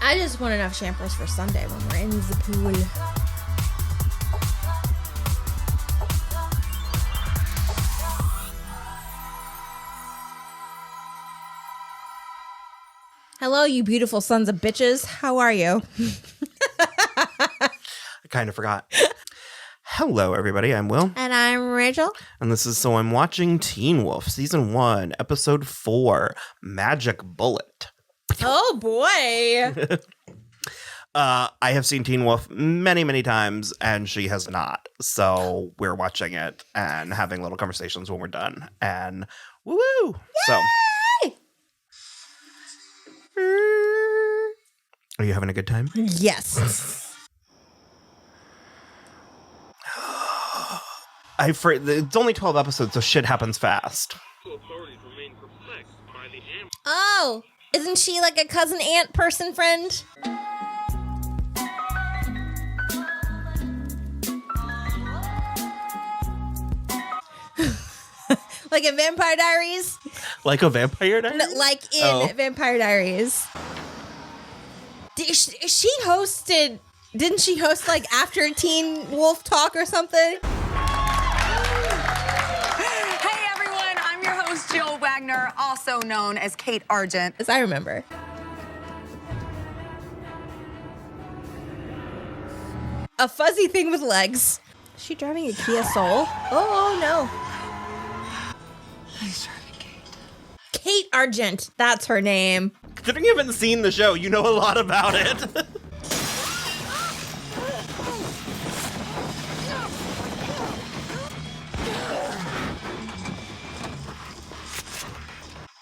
I just want enough champers for Sunday when we're in the pool. Hello, you beautiful sons of bitches. How are you? I kind of forgot. Hello, everybody. I'm Will. And I'm Rachel. And this is So I'm Watching Teen Wolf, Season 1, Episode 4, Magic Bullet. Oh, boy. I have seen Teen Wolf many, many times, and she has not. So we're watching it and having little conversations when we're done. And woo-woo! So, are you having a good time? Yes. It's only 12 episodes, so shit happens fast. Oh, isn't she like a cousin aunt person friend? Like in Vampire Diaries? Like a Vampire Diaries? No, like in Vampire Diaries. Didn't she host like After Teen Wolf Talk or something? Hey everyone, I'm your host Jill Wagner, also known as Kate Argent. As I remember. A fuzzy thing with legs. Is she driving a Kia Soul? Oh no. He's driving Kate. Kate Argent, that's her name. Considering you haven't seen the show, you know a lot about it.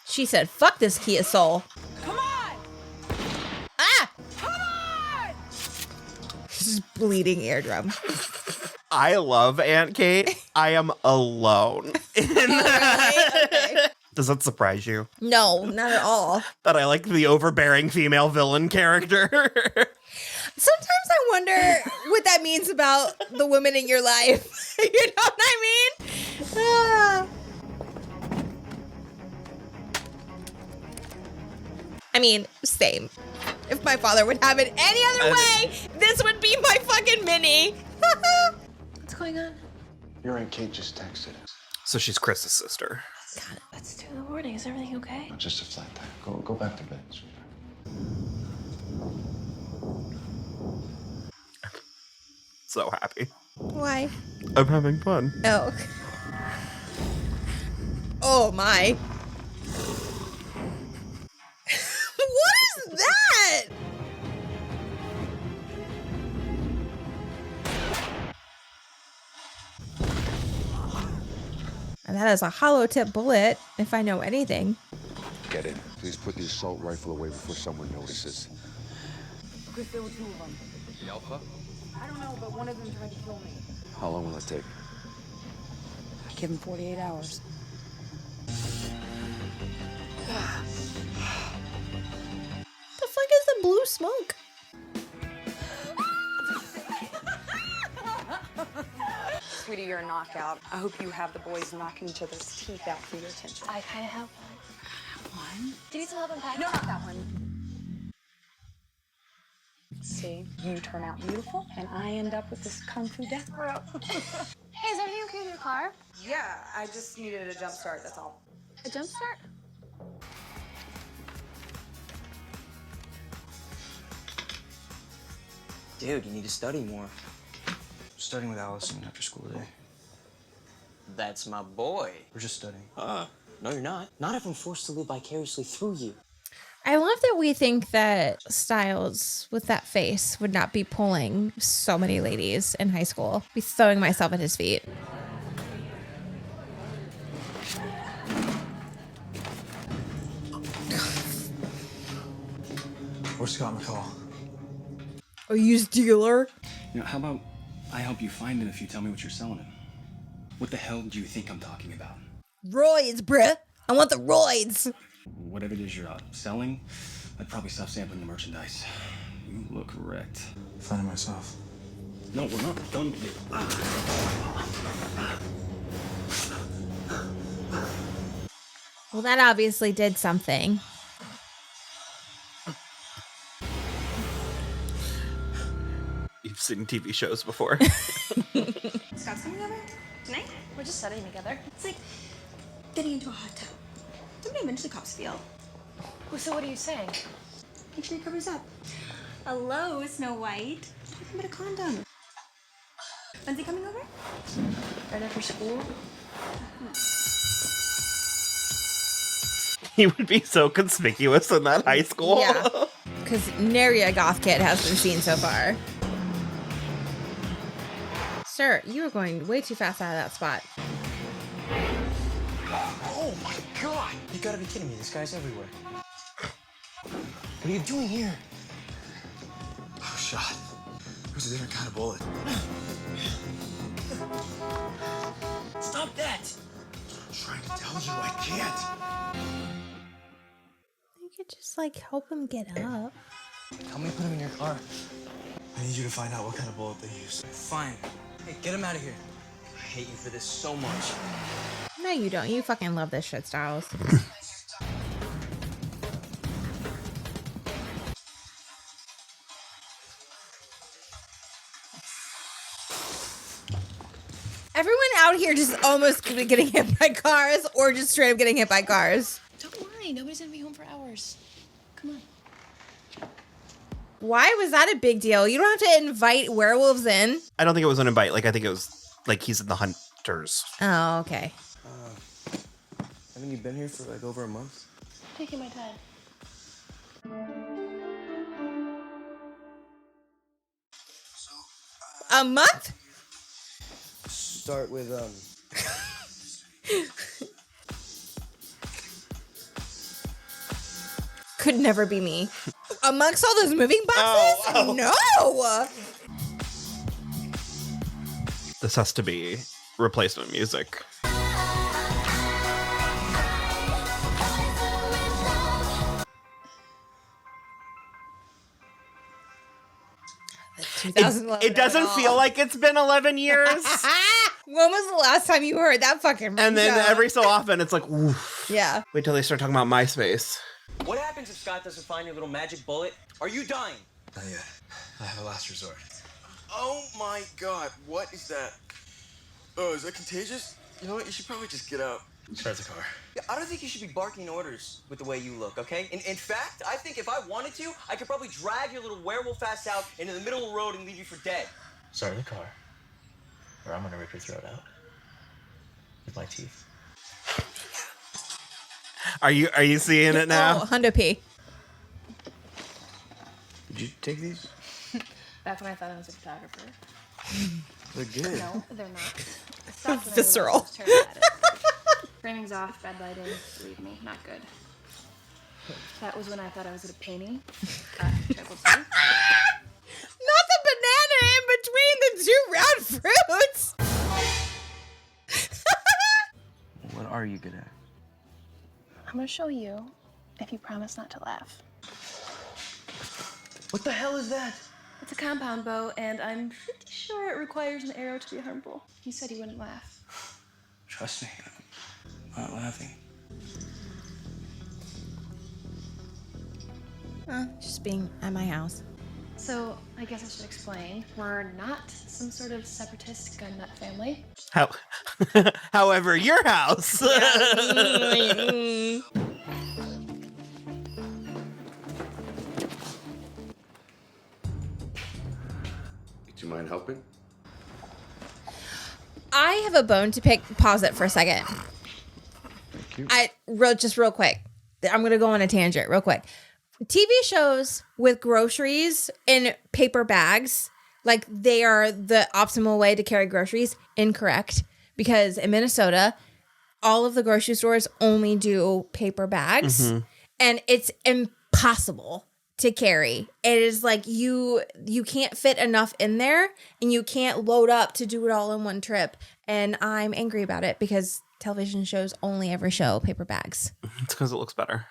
She said, fuck this Kia Soul. Come on! Ah! Come on! She's bleeding eardrum. I love Aunt Kate. I am alone in that. Really? Okay. Does that surprise you? No, not at all. That I like the overbearing female villain character? Sometimes I wonder what that means about the women in your life. You know what I mean? I mean, same. If my father would have it any other way, this would be my fucking mini. What's going on? Your Aunt Kate just texted us. So she's Chris's sister. God, it's 2 a.m. Is everything okay? Not just a flat tire. Go back to bed, sweetheart. So happy. Why? I'm having fun. Oh. Oh my. What is that? And that is a hollow tip bullet, if I know anything. Get in. Please put the assault rifle away before someone notices. Chris, there were 2 of them. The Alpha? I don't know, but one of them tried to kill me. How long will it take? Give him 48 hours. The fuck is the blue smoke? Sweetie, you're a knockout. I hope you have the boys knocking each other's teeth out for your attention. I kind of have one. Do you need some help unpacking? No, not that one. See, you turn out beautiful, and I end up with this kung fu death row. Hey, is everything okay with your car? Yeah, I just needed a jump start, that's all. A jump start? Dude, you need to study more. Studying with Allison after school today. That's my boy. We're just studying. No, you're not. Not if I'm forced to live vicariously through you. I love that we think that Stiles with that face would not be pulling so many ladies in high school. Be throwing myself at his feet. Where's Scott McCall? A used dealer? You know, how about I help you find him if you tell me what you're selling him? What the hell do you think I'm talking about? Roids, bruh. I want the roids. Whatever it is you're selling, I'd probably stop sampling the merchandise. You look wrecked. Find it myself. No, we're not done with it. Well, that obviously did something. you've seen TV shows before. Scott's coming over tonight? We're just studying together. It's like getting into a hot tub. Don't eventually cops feel. Oh, so what are you saying? Make sure he covers up. Hello, Snow White. Nothing but a condom. When's he coming over? Right after school? He would be so conspicuous in that high school. Yeah. Because nary a goth kid has been seen so far. Sir, you are going way too fast out of that spot. Oh my god! You gotta be kidding me. This guy's everywhere. What are you doing here? Oh, shot. It was a different kind of bullet. Stop that! I'm trying to tell you, I can't. You could just like help him get up. Help me put him in your car. I need you to find out what kind of bullet they used. Fine. Hey, get him out of here. I hate you for this so much. No, you don't. You fucking love this shit, Stiles. Everyone out here just almost getting hit by cars or just straight up getting hit by cars. Don't worry, nobody's gonna be home for hours. Come on. Why was that a big deal? You don't have to invite werewolves in. I don't think it was an invite. Like, I think it was like he's in the hunters. Oh, okay. Haven't you been here for like over a month? Taking my time. A month? Start with, Could never be me. Amongst all those moving boxes? No! This has to be replacement music. It doesn't feel like it's been 11 years. When was the last time you heard that fucking And then ringtone? every so often, it's like, oof. Yeah. Wait till they start talking about MySpace. what happens if Scott doesn't find your little magic bullet? Are you dying? Not yet. I have a last resort. Oh my god, what is that? Oh, is that contagious? You know what? You should probably just get out. Start the car. Yeah, I don't think you should be barking orders with the way you look, okay? In fact, I think if I wanted to, I could probably drag your little werewolf ass out into the middle of the road and leave you for dead. Start the car. Or I'm gonna rip your throat out. With my teeth. Are you seeing it now? Oh, Hundo P. Did you take these? Back when I thought I was a photographer. They're good. No, they're not. Stop when I Visceral. realized I was terrible at it. Framing's off, bad lighting, believe me, not good. That was when I thought I was at a painting. Triple T. Not the banana in between the two round fruits. What are you good at? I'm gonna show you if you promise not to laugh. What the hell is that? It's a compound bow, and I'm pretty sure it requires an arrow to be harmful. You said you wouldn't laugh. Trust me. I'm not laughing. Just being at my house. So, I guess I should explain. We're not some sort of separatist gun nut family. However, your house. Do you mind helping? I have a bone to pick. Pause it for a second. Thank you. Just real quick. I'm gonna go on a tangent real quick. TV shows with groceries in paper bags, like they are the optimal way to carry groceries. Incorrect, because in Minnesota, all of the grocery stores only do paper bags, and it's impossible to carry. It is like you can't fit enough in there, and you can't load up to do it all in one trip. And I'm angry about it because television shows only ever show paper bags. It's because it looks better.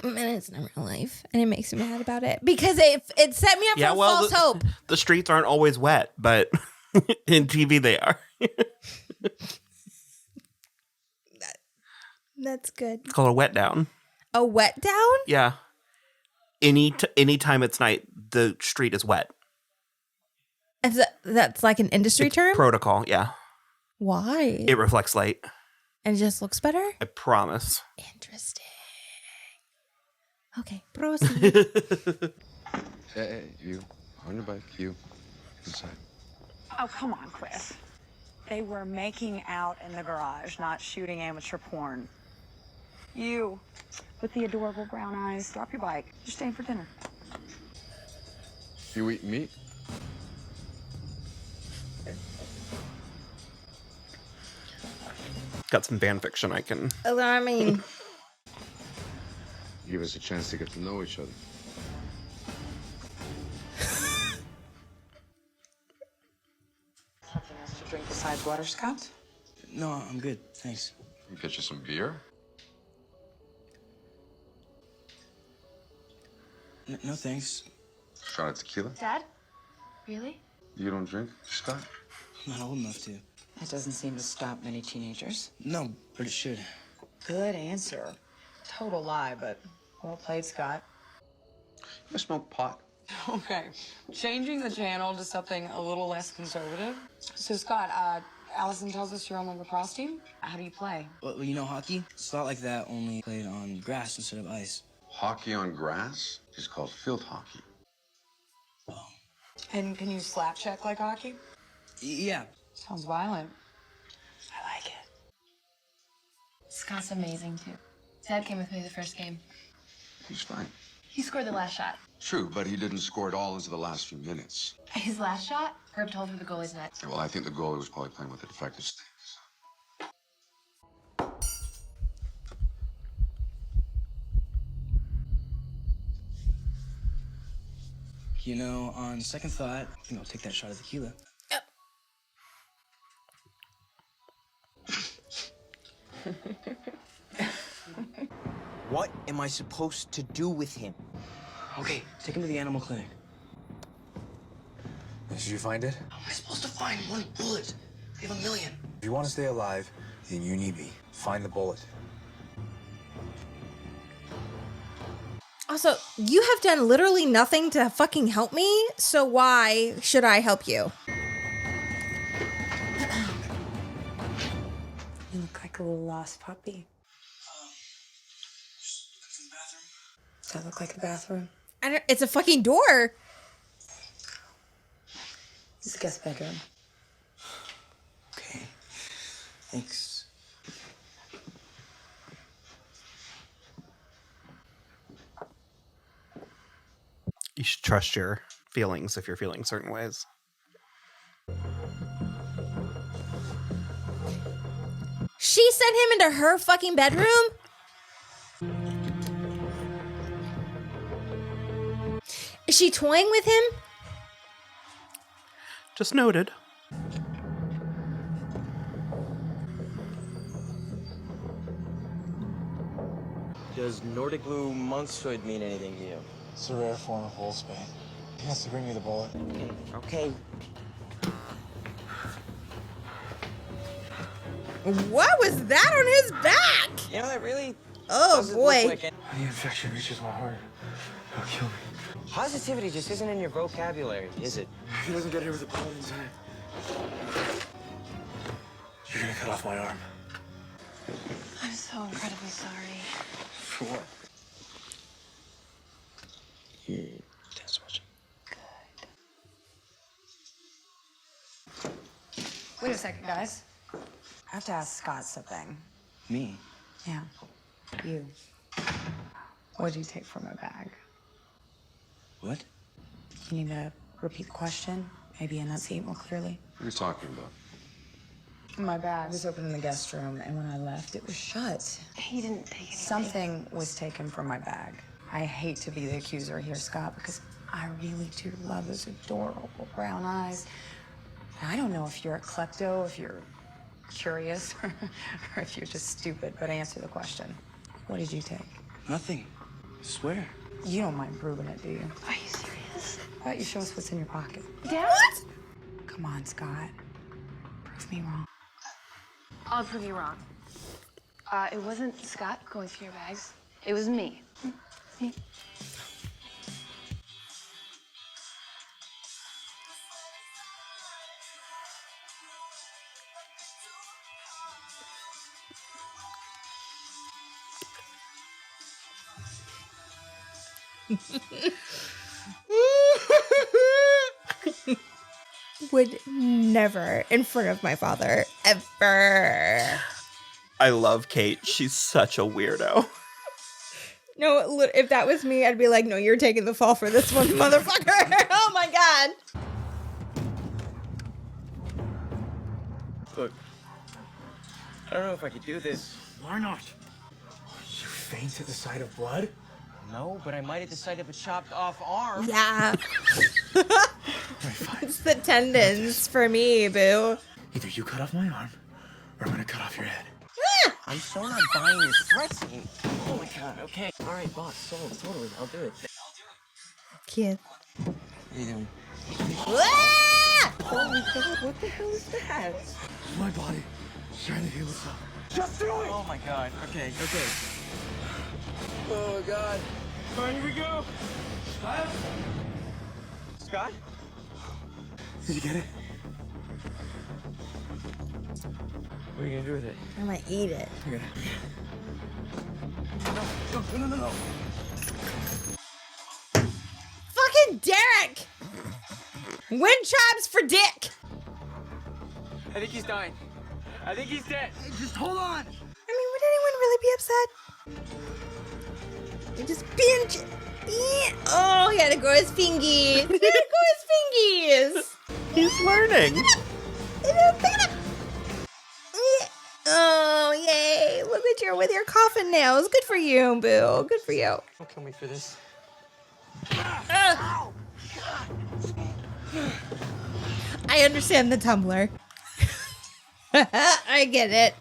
And it's in real life, and it makes me mad about it because it set me up for false hope. The streets aren't always wet, but in TV they are. That's good. It's called a wet down. A wet down? Yeah. Anytime it's night, the street is wet. That's like an industry term? Protocol, yeah. Why? It reflects light. And it just looks better? I promise. Interesting. Okay, proceed. Hey, you. On your bike, you. Inside. Oh, come on, Chris. They were making out in the garage, not shooting amateur porn. You, with the adorable brown eyes, drop your bike. You're staying for dinner. You eat meat? Got some fan fiction I can. I mean, Give us a chance to get to know each other. Something else to drink besides water, Scott? No, I'm good. Thanks. Get you some beer? No, thanks. Shot of tequila? Dad? Really? You don't drink, Scott? I'm not old enough to. That doesn't seem to stop many teenagers. No, but it should. Good answer. Total lie, but well played, Scott. You ever smoke pot? Okay, changing the channel to something a little less conservative. So, Scott, Allison tells us you're on the lacrosse team. How do you play? Well, you know hockey? It's a lot like that, only played on grass instead of ice. Hockey on grass is called field hockey. And can you slap check like hockey? Yeah. Sounds violent. I like it. Scott's amazing too. Dad came with me the first game. He's fine. He scored the last shot. True, but he didn't score it all into the last few minutes. His last shot? Herb told through the goalie's net. Yeah, well, I think the goalie was probably playing with a defective stick. You know, on second thought, I think I'll take that shot of tequila. What am I supposed to do with him? Okay, take him to the animal clinic. Did you find it? How am I supposed to find one bullet? We have 1 million. If you want to stay alive, then you need me. Find the bullet. also, you have done literally nothing to fucking help me, so why should I help you? You look like a little lost puppy. Does that look like a bathroom? It's a fucking door. It's a guest bedroom. Okay. Thanks. You should trust your feelings if you're feeling certain ways. She sent him into her fucking bedroom? Is she toying with him? Just noted. Does Nordic blue monstoid mean anything to you? It's a rare form of wolfsbane. He has to bring me the bullet. Okay. What was that on his back? You know, that really Oh doesn't boy. look like it. The infection reaches my heart. He'll kill me. Positivity just isn't in your vocabulary, is it? If he doesn't get here with a bullet in his head, you're gonna cut off my arm. I'm so incredibly sorry. For what? Your dad's watching. Wait a second, guys. I have to ask Scott something. Me? Yeah. You. What did you take from my bag? What? You need to repeat the question? Maybe enunciate more clearly? What are you talking about? My bag was open in the guest room, and when I left, it was shut. He didn't take anything. Something was taken from my bag. I hate to be the accuser here, Scott, because I really do love those adorable brown eyes. I don't know if you're a klepto, if you're curious, or if you're just stupid, but answer the question. What did you take? Nothing. I swear. You don't mind proving it, do you? Are you serious? How about you show us what's in your pocket? Dad? What? Come on, Scott. Prove me wrong. I'll prove you wrong. It wasn't Scott going through your bags. It was me. Me. Would never in front of my father, ever. I love Kate. She's such a weirdo. No, if that was me, I'd be like, no, you're taking the fall for this one, motherfucker. Oh my God. Look, I don't know if I could do this. Why not? You faint at the sight of blood? No, but I might at the sight of a chopped off arm. Yeah. It's the tendons for me, boo. Either you cut off my arm, or I'm gonna cut off your head. I'm so not buying this threatening. Oh my God, okay. All right, boss, so totally, I'll do it. Kid. What are you doing? Ah! Oh my God, what the hell is that? My body trying to heal itself. Just do it! Oh my God, okay. Oh God. All right, here we go. Scott? Did you get it? What are you gonna do with it? I'm gonna eat it. You're gonna... No. Fucking Derek! Wind chimes for dick! I think he's dying. I think he's dead. Hey, just hold on. I mean, would anyone really be upset? You just binge. Oh, he had to grow his fingies. He's learning. Oh, yay. Look at you with your coffin nails. Good for you, boo. Good for you. Don't kill me for this. I understand the tumbler. I get it.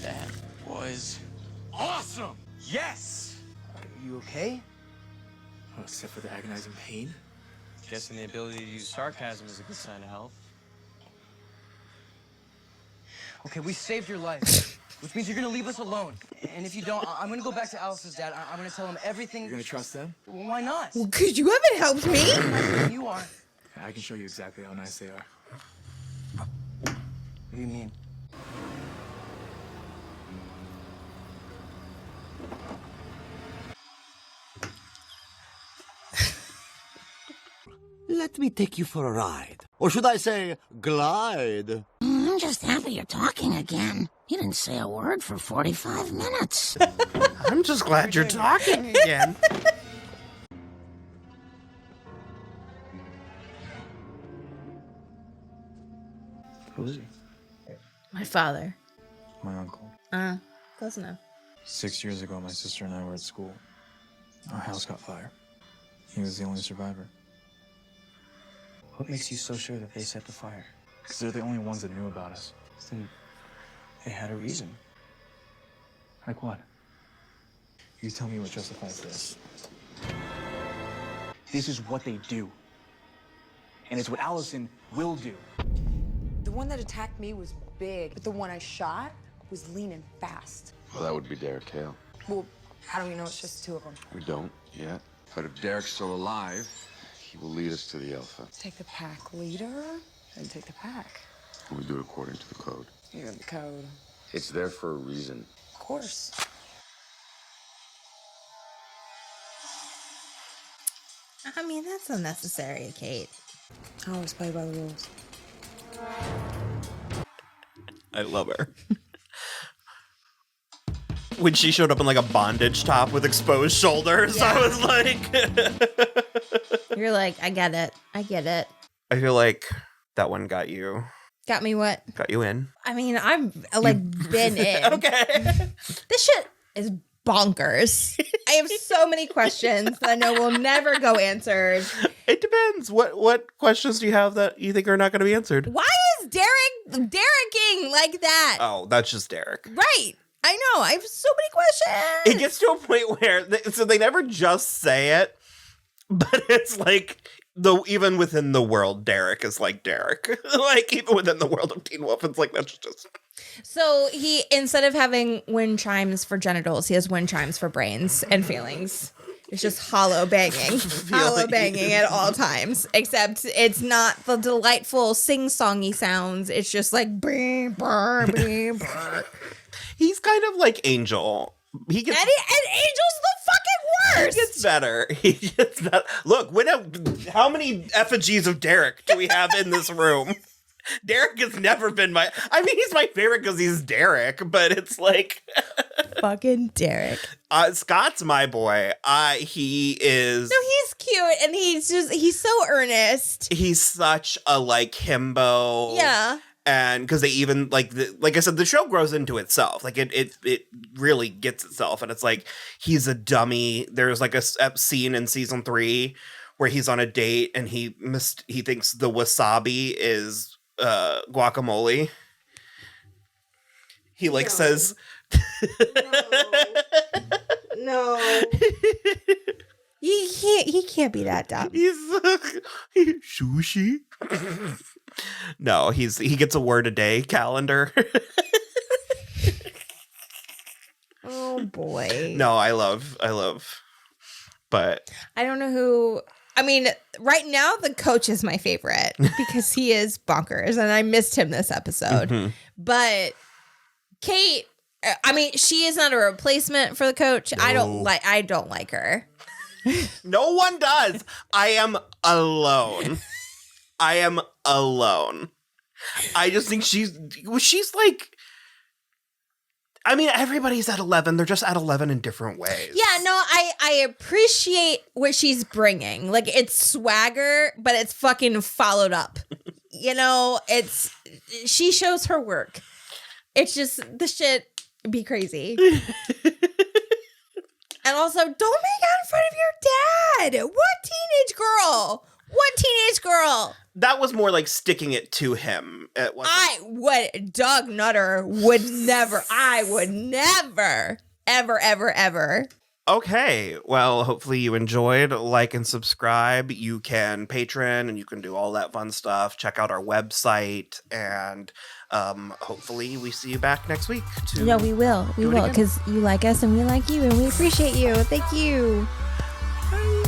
That was awesome! Yes! Are you okay? Oh, except for the agonizing pain. Guessing the ability to use sarcasm is a good sign of health. Okay, we saved your life, which means you're gonna leave us alone. And if you don't, I'm gonna go back to Alice's dad. I'm gonna tell him everything. You're gonna trust them? Well, why not? Well, because you haven't helped me. You are. I can show you exactly how nice they are. What do you mean? Let me take you for a ride. Or should I say, glide? I'm just happy you're talking again. You didn't say a word for 45 minutes. I'm just glad you're talking again. Who is he? My father. My uncle. Close enough. 6 years ago, my sister and I were at school. Our house caught fire. He was the only survivor. What makes you so sure that they set the fire? Because they're the only ones that knew about us. Then they had a reason. Like what? You tell me what justifies this. This is what they do. And it's what Allison will do. The one that attacked me was big, but the one I shot was lean and fast. Well, that would be Derek Hale. Well, how do we know it's just the two of them? We don't yet. But if Derek's still alive, he will lead us to the Alpha. Take the pack leader, and take the pack. We do it according to the code. You got the code. It's there for a reason. Of course. I mean, that's unnecessary, Kate. I always play by the rules. I love her. When she showed up in like a bondage top with exposed shoulders, Yeah. I was like... You're like, I get it. I get it. I feel like that one got you Got me what? Got you in. I mean, I've been in. Okay. This shit is bonkers. I have so many questions that I know will never go answered. It depends. What questions do you have that you think are not going to be answered? Why is Derekking like that? Oh, that's just Derek. Right. I know. I have so many questions. It gets to a point where so they never just say it, but it's like Though even within the world, Derek is like Derek. Like even within the world of Teen Wolf, it's like that's just. So he, instead of having wind chimes for genitals, he has wind chimes for brains and feelings. It's just hollow banging, hollow banging at all times. Except it's not the delightful sing-songy sounds. It's just like bing, brr, bing, brr. He's kind of like Angel. And Angel's the fucking worst. He gets better. He gets better. Look, how many effigies of Derek do we have in this room? Derek has never been he's my favorite because he's Derek, but it's like fucking Derek. Scott's my boy. He is. No, he's cute and he's so earnest. He's such a like himbo. Yeah. And because they even like I said, the show grows into itself. Like it really gets itself, and it's like he's a dummy. There's like a scene in season 3 where he's on a date and he thinks the wasabi is guacamole. He like says, no. He can't be that dumb. He's sushi. No, he gets a word a day calendar. Oh boy. No, I love, but I don't know who. I mean, right now the coach is my favorite because he is bonkers, and I missed him this episode. Mm-hmm. But Kate, I mean, she is not a replacement for the coach. No. I don't like her. No one does. I am alone. I just think she's like. I mean, everybody's at 11. They're just at 11 in different ways. Yeah, no, I appreciate what she's bringing. Like, it's swagger, but it's fucking followed up. You know, she shows her work. It's just, the shit be crazy. And also, don't make out in front of your dad. What teenage girl? That was more like sticking it to him. Doug Nutter would never, ever. Okay, well, hopefully you enjoyed. Like and subscribe. You can Patreon and you can do all that fun stuff. Check out our website, and hopefully we see you back next week. No, we will. We will, because you like us and we like you, and we appreciate you. Thank you. Bye.